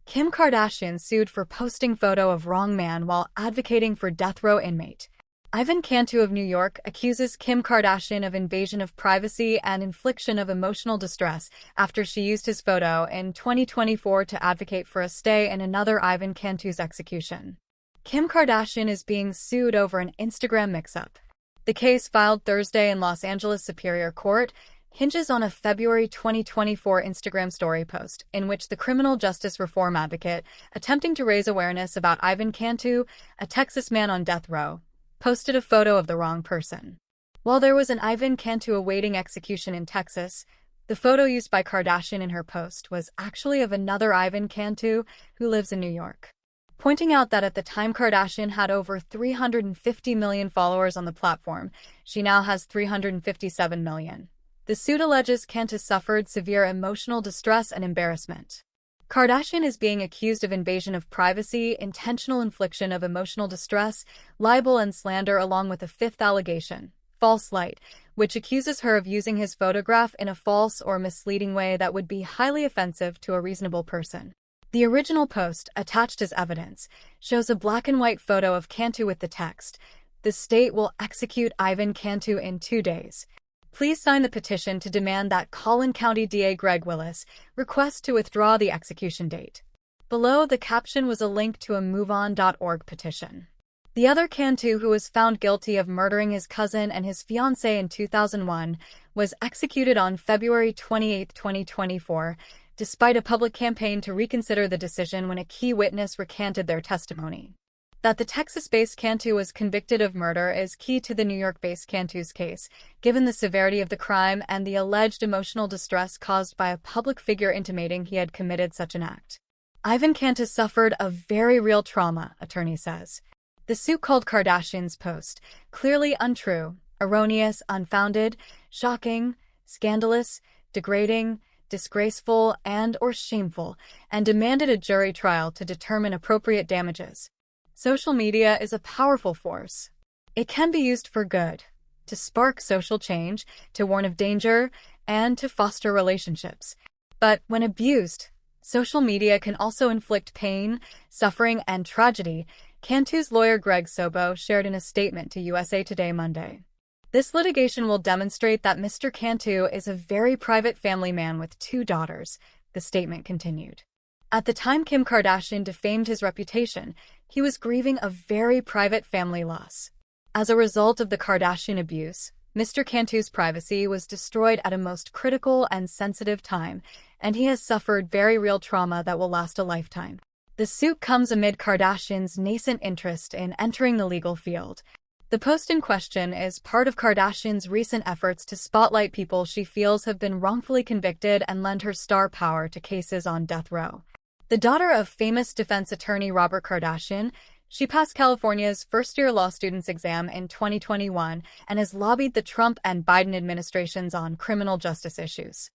Kim Kardashian sued for posting photo of wrong man while advocating for death row inmate. Ivan Cantu of New York accuses Kim Kardashian of invasion of privacy and infliction of emotional distress after she used his photo in 2024 to advocate for a stay in another Ivan Cantu's execution. Kim Kardashian is being sued over an Instagram mix-up. The case, filed Thursday in Los Angeles Superior Court, hinges on a February 2024 Instagram story post in which the criminal justice reform advocate, attempting to raise awareness about Ivan Cantu, a Texas man on death row, posted a photo of the wrong person. While there was an Ivan Cantu awaiting execution in Texas, the photo used by Kardashian in her post was actually of another Ivan Cantu who lives in New York. Pointing out that at the time Kardashian had over 350 million followers on the platform, she now has 357 million. The suit alleges Cantu suffered severe emotional distress and embarrassment. Kardashian is being accused of invasion of privacy, intentional infliction of emotional distress, libel and slander, along with a fifth allegation, false light, which accuses her of using his photograph in a false or misleading way that would be highly offensive to a reasonable person. The original post, attached as evidence, shows a black and white photo of Cantu with the text, "The state will execute Ivan Cantu in 2 days. Please sign the petition to demand that Collin County DA Greg Willis request to withdraw the execution date." Below the caption was a link to a MoveOn.org petition. The other Cantu, who was found guilty of murdering his cousin and his fiancée in 2001, was executed on February 28, 2024, despite a public campaign to reconsider the decision when a key witness recanted their testimony. That the Texas-based Cantu was convicted of murder is key to the New York-based Cantu's case, given the severity of the crime and the alleged emotional distress caused by a public figure intimating he had committed such an act. Ivan Cantu suffered a very real trauma, attorney says. The suit called Kardashian's post clearly untrue, erroneous, unfounded, shocking, scandalous, degrading, disgraceful, and/or shameful, and demanded a jury trial to determine appropriate damages. Social media is a powerful force. It can be used for good, to spark social change, to warn of danger, and to foster relationships. But when abused, social media can also inflict pain, suffering, and tragedy, Cantu's lawyer Greg Sobo shared in a statement to USA Today Monday. This litigation will demonstrate that Mr. Cantu is a very private family man with 2 daughters, the statement continued. At the time Kim Kardashian defamed his reputation, he was grieving a very private family loss. As a result of the Kardashian abuse, Mr. Cantu's privacy was destroyed at a most critical and sensitive time, and he has suffered very real trauma that will last a lifetime. The suit comes amid Kardashian's nascent interest in entering the legal field. The post in question is part of Kardashian's recent efforts to spotlight people she feels have been wrongfully convicted and lend her star power to cases on death row. The daughter of famous defense attorney Robert Kardashian, she passed California's first-year law students exam in 2021 and has lobbied the Trump and Biden administrations on criminal justice issues.